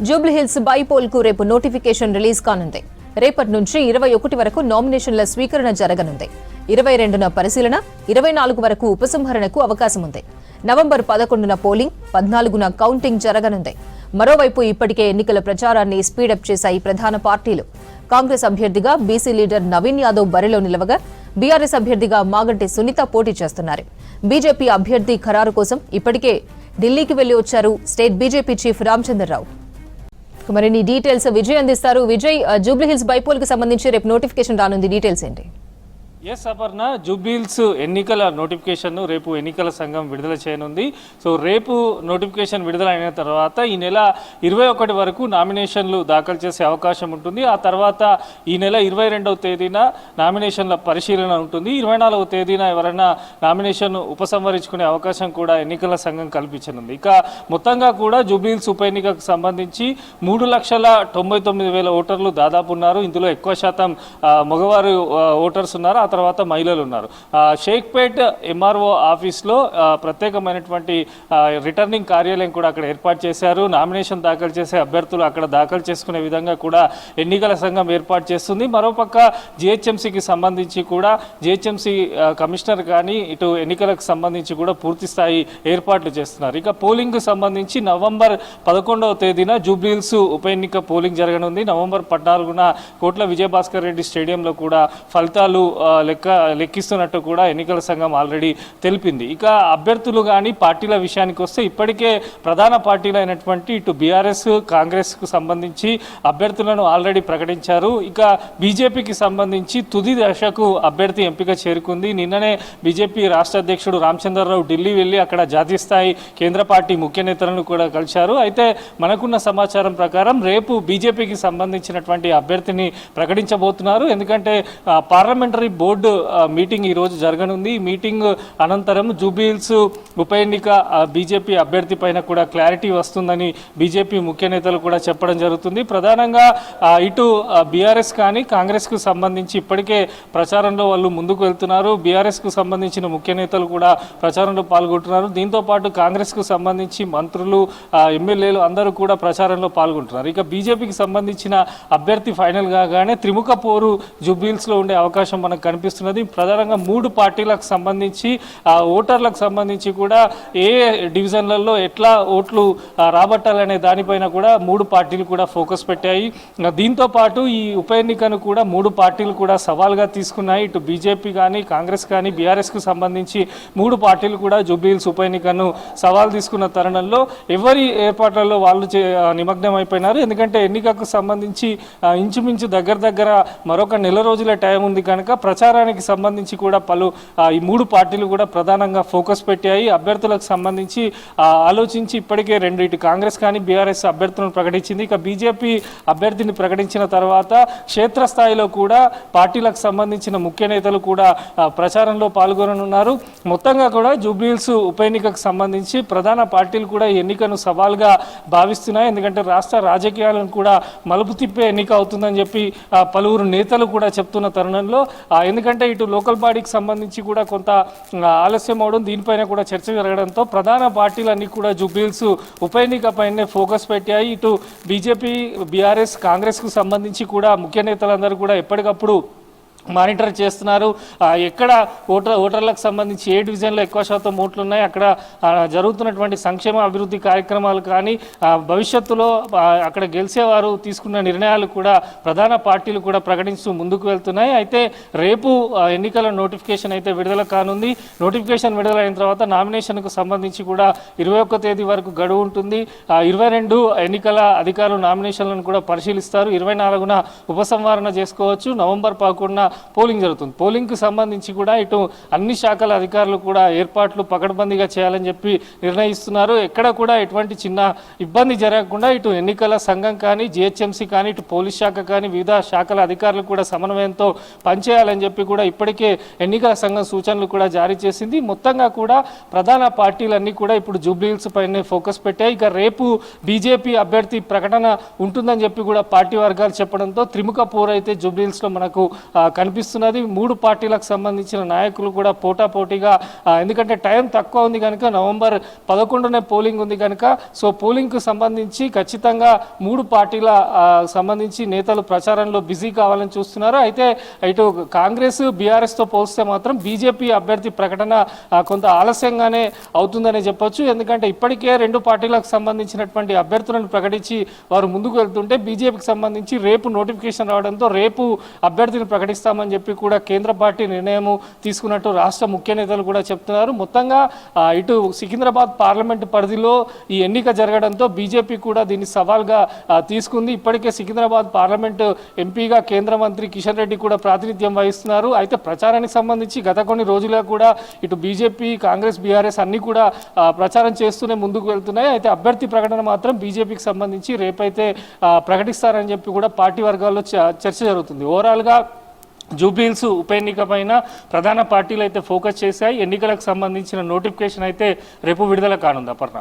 Jubilee Hills bypoll కు రేపు notification release కానుంది. రేపటి నుంచి 21 వరకు నామినేషన్ల స్వీకరణ జరగనుంది. 22న పరిశీలన, 24 వరకు ఉపసంహరణకు అవకాశం ఉంది. నవంబర్ 11న పోలింగ్, 14న కౌంటింగ్ జరగనుంది. మరోవైపు ఇప్పటికే ఎన్నికల ప్రచారాన్ని స్పీడప్ చేశాయి ప్రధాన పార్టీలు. కాంగ్రెస్ అభ్యర్థిగా బీసీ లీడర్ నవీన్ యాదవ్ బరిలో నిలవగా, బీఆర్ఎస్ అభ్యర్థిగా మాగంటి సునీత పోటీ చేస్తున్నారు. బీజేపీ అభ్యర్థి ఖరారు కోసం ఇప్పటికే ఢిల్లీకి వెళ్లి వచ్చారు స్టేట్ బీజేపీ చీఫ్ రామచంద్రరావు. మరిన్ని డీటెయిల్స్ విజయ్ అందిస్తారు. విజయ్, జూబ్లీహిల్స్ బైపోల్ కి సంబంధించి రేపు నోటిఫికేషన్ రానుంది, డీటెయిల్స్ ఏంటి? ఎస్ అపర్ణ, జూబ్లీహిల్స్ ఎన్నికల నోటిఫికేషన్ను రేపు ఎన్నికల సంఘం విడుదల చేయనుంది. సో రేపు నోటిఫికేషన్ విడుదల అయిన తర్వాత ఈ నెల 21 వరకు నామినేషన్లు దాఖలు చేసే అవకాశం ఉంటుంది. ఆ తర్వాత ఈ నెల 22వ తేదీన నామినేషన్ల పరిశీలన ఉంటుంది. 24వ తేదీన ఎవరైనా నామినేషన్ ఉపసంహరించుకునే అవకాశం కూడా ఎన్నికల సంఘం కల్పించనుంది. ఇక మొత్తంగా కూడా జూబ్లీహిల్స్ ఉప ఎన్నికకు సంబంధించి 3,99,000 ఓటర్లు దాదాపు ఉన్నారు. ఇందులో ఎక్కువ శాతం మగవారు ఓటర్స్ ఉన్నారు, ఆ తర్వాత మహిళలు ఉన్నారు. షేక్పేట్ ఎంఆర్ఓ ఆఫీస్లో ప్రత్యేకమైనటువంటి రిటర్నింగ్ కార్యాలయం కూడా అక్కడ ఏర్పాటు చేశారు. నామినేషన్ దాఖలు చేసే అభ్యర్థులు అక్కడ దాఖలు చేసుకునే విధంగా కూడా ఎన్నికల సంఘం ఏర్పాటు చేస్తుంది. మరోపక్క జిహెచ్ఎంసీకి సంబంధించి కూడా జిహెచ్ఎంసీ కమిషనర్ కానీ ఇటు ఎన్నికలకు సంబంధించి కూడా పూర్తి స్థాయి ఏర్పాట్లు చేస్తున్నారు. ఇక పోలింగ్కు సంబంధించి నవంబర్ 11వ తేదీన జూబ్లీహిల్స్ ఉప ఎన్నిక పోలింగ్ జరగనుంది. నవంబర్ 14న కోట్ల విజయభాస్కర్ రెడ్డి స్టేడియంలో కూడా ఫలితాలు లెక్కిస్తున్నట్టు కూడా ఎన్నికల సంఘం ఆల్రెడీ తెలిపింది. ఇక అభ్యర్థులు కానీ పార్టీల విషయానికి వస్తే ఇప్పటికే ప్రధాన పార్టీలు అయినటువంటి ఇటు బీఆర్ఎస్, కాంగ్రెస్కు సంబంధించి అభ్యర్థులను ఆల్రెడీ ప్రకటించారు. ఇక బీజేపీకి సంబంధించి తుది దశకు అభ్యర్థి ఎంపిక చేరుకుంది. నిన్ననే బీజేపీ రాష్ట్ర అధ్యక్షుడు రామచంద్రరావు ఢిల్లీ వెళ్ళి అక్కడ జాతీయ స్థాయి కేంద్ర పార్టీ ముఖ్య నేతలను కూడా కలిశారు. అయితే మనకున్న సమాచారం ప్రకారం రేపు బీజేపీకి సంబంధించినటువంటి అభ్యర్థిని ప్రకటించబోతున్నారు. ఎందుకంటే పార్లమెంటరీ బోర్డు మీటింగ్ ఈరోజు జరగనుంది. ఈ మీటింగ్ అనంతరం జూబ్లీహిల్స్ ఉప ఎన్నిక బీజేపీ అభ్యర్థి పైన కూడా క్లారిటీ వస్తుందని బీజేపీ ముఖ్య నేతలు కూడా చెప్పడం జరుగుతుంది. ప్రధానంగా ఇటు బీఆర్ఎస్ కానీ కాంగ్రెస్కు సంబంధించి ఇప్పటికే ప్రచారంలో వాళ్ళు ముందుకు వెళ్తున్నారు. బీఆర్ఎస్కు సంబంధించిన ముఖ్య నేతలు కూడా ప్రచారంలో పాల్గొంటున్నారు. దీంతో పాటు కాంగ్రెస్కు సంబంధించి మంత్రులు, ఎమ్మెల్యేలు అందరూ కూడా ప్రచారంలో పాల్గొంటున్నారు. ఇక బీజేపీకి సంబంధించిన అభ్యర్థి ఫైనల్ కాగానే త్రిముఖ పోరు జూబ్లీహిల్స్లో ఉండే అవకాశం మనకు కనిపిస్తున్నది. ప్రధానంగా 3 పార్టీలకు సంబంధించి ఓటర్లకు సంబంధించి కూడా ఏ డివిజన్లలో ఎట్లా ఓట్లు రాబట్టాలనే దానిపైన కూడా 3 పార్టీలు కూడా ఫోకస్ పెట్టాయి. దీంతో పాటు ఈ ఉప ఎన్నికను కూడా 3 పార్టీలు కూడా సవాల్గా తీసుకున్నాయి. ఇటు బీజేపీ కానీ కాంగ్రెస్ కానీ బీఆర్ఎస్కు సంబంధించి 3 పార్టీలు కూడా జూబ్లీహిల్స్ ఉప ఎన్నికను సవాల్ తీసుకున్న తరుణంలో ఎవరి ఏర్పాట్లలో వాళ్ళు నిమగ్నం అయిపోయినారు. ఎందుకంటే ఎన్నికకు సంబంధించి ఇంచుమించు దగ్గర మరొక నెల రోజుల టైం ఉంది కనుక ప్రచారానికి సంబంధించి కూడా ఈ 3 పార్టీలు కూడా ప్రధానంగా ఫోకస్ పెట్టాయి. అభ్యర్థులకు సంబంధించి ఆలోచించి ఇప్పటికే 2 ఇటు కాంగ్రెస్ కానీ బీఆర్ఎస్ అభ్యర్థులను ప్రకటించింది. ఇక బీజేపీ అభ్యర్థిని ప్రకటించిన తర్వాత క్షేత్రస్థాయిలో కూడా పార్టీలకు సంబంధించిన ముఖ్య నేతలు కూడా ప్రచారంలో పాల్గొననున్నారు. మొత్తంగా కూడా జూబ్లీహిల్స్ ఉప ఎన్నికకు సంబంధించి ప్రధాన పార్టీలు కూడా ఈ ఎన్నికను సవాల్గా భావిస్తున్నాయి. ఎందుకంటే రాష్ట్ర రాజకీయాలను కూడా మలుపు తిప్పే ఎన్నిక అవుతుందని చెప్పి పలువురు నేతలు కూడా చెప్తున్న తరుణంలో, ఎందుకంటే ఇటు లోకల్ బాడీకి సంబంధించి కూడా కొంత ఆలస్యం అవడం, దీనిపైన కూడా చర్చ జరగడంతో ప్రధాన పార్టీలన్నీ కూడా జూబ్లీహిల్స్ ఉప ఎన్నికపైనే ఫోకస్ పెట్టాయి. ఇటు బీజేపీ, బీఆర్ఎస్, కాంగ్రెస్కు సంబంధించి కూడా ముఖ్య నేతలందరూ కూడా ఎప్పటికప్పుడు మానిటర్ చేస్తున్నారు. ఎక్కడ ఓటర్లకు సంబంధించి ఏ డివిజన్లో ఎక్కువ శాతం ఓట్లు ఉన్నాయి, అక్కడ జరుగుతున్నటువంటి సంక్షేమ అభివృద్ధి కార్యక్రమాలు కానీ భవిష్యత్తులో అక్కడ గెలిచేవారు తీసుకున్న నిర్ణయాలు కూడా ప్రధాన పార్టీలు కూడా ప్రకటిస్తూ ముందుకు వెళ్తున్నాయి. అయితే రేపు ఎన్నికల నోటిఫికేషన్ అయితే విడుదల కానుంది. నోటిఫికేషన్ విడుదలైన తర్వాత నామినేషన్కు సంబంధించి కూడా 21 తేదీ వరకు గడువు ఉంటుంది. 22 ఎన్నికల అధికారులు నామినేషన్లను కూడా పరిశీలిస్తారు. 24న ఉపసంహరణ చేసుకోవచ్చు. నవంబర్ 11న పోలింగ్ జరుగుతుంది. పోలింగ్కు సంబంధించి కూడా ఇటు అన్ని శాఖల అధికారులు కూడా ఏర్పాట్లు పకడ్బందీగా చేయాలని చెప్పి నిర్ణయిస్తున్నారు. ఎక్కడ కూడా ఎటువంటి చిన్న ఇబ్బంది జరగకుండా ఇటు ఎన్నికల సంఘం కానీ జిహెచ్ఎంసీ కానీ ఇటు పోలీస్ శాఖ కానీ వివిధ శాఖల అధికారులు కూడా సమన్వయంతో పనిచేయాలని చెప్పి కూడా ఇప్పటికే ఎన్నికల సంఘం సూచనలు కూడా జారీ చేసింది. మొత్తంగా కూడా ప్రధాన పార్టీలన్నీ కూడా ఇప్పుడు జూబ్లీహిల్స్ పైనే ఫోకస్ పెట్టాయి. ఇక రేపు బీజేపీ అభ్యర్థి ప్రకటన ఉంటుందని చెప్పి కూడా పార్టీ వర్గాలు చెప్పడంతో త్రిముఖ పోరు అయితే జూబ్లీహిల్స్లో మనకు కనిపిస్తున్నది. 3 పార్టీలకు సంబంధించిన నాయకులు కూడా పోటాపోటీగా, ఎందుకంటే టైం తక్కువ ఉంది కనుక నవంబర్ 11నే పోలింగ్ ఉంది కనుక సో పోలింగ్కు సంబంధించి ఖచ్చితంగా 3 పార్టీల సంబంధించి నేతలు ప్రచారంలో బిజీ కావాలని చూస్తున్నారు. అయితే ఇటు కాంగ్రెస్ బీఆర్ఎస్తో పోలిస్తే మాత్రం బీజేపీ అభ్యర్థి ప్రకటన కొంత ఆలస్యంగానే అవుతుందనే చెప్పొచ్చు. ఎందుకంటే ఇప్పటికే 2 పార్టీలకు సంబంధించినటువంటి అభ్యర్థులను ప్రకటించి వారు ముందుకు వెళ్తుంటే బీజేపీకి సంబంధించి రేపు నోటిఫికేషన్ రావడంతో రేపు అభ్యర్థిని ప్రకటిస్తామని చెప్పి కూడా కేంద్ర పార్టీ నిర్ణయం తీసుకున్నట్టు రాష్ట్ర ముఖ్య నేతలు కూడా చెప్తున్నారు. మొత్తంగా ఇటు సికింద్రాబాద్ పార్లమెంటు పరిధిలో ఈ ఎన్నిక జరగడంతో బీజేపీ కూడా దీన్ని సవాల్గా తీసుకుంది. ఇప్పటికే సికింద్రాబాద్ పార్లమెంటు ఎంపీగా కేంద్ర మంత్రి కిషన్ రెడ్డి కూడా ప్రాతినిధ్యం వహిస్తున్నారు. అయితే ప్రచారానికి సంబంధించి గత కొన్ని రోజులుగా కూడా ఇటు బీజేపీ, కాంగ్రెస్, బీఆర్ఎస్ అన్ని కూడా ప్రచారం చేస్తూనే ముందుకు వెళ్తున్నాయి. అయితే అభ్యర్థి ప్రకటన మాత్రం బీజేపీకి సంబంధించి రేపైతే ప్రకటిస్తారని చెప్పి కూడా పార్టీ వర్గాల్లో చర్చ జరుగుతుంది. ఓవరాల్గా జూబ్లీహిల్స్ ఉప ఎన్నిక పైన ప్రధాన పార్టీలు అయితే ఫోకస్ చేశాయి. ఎన్నికలకు సంబంధించిన నోటిఫికేషన్ అయితే రేపు విడుదల కానుంది. అపర్ణ.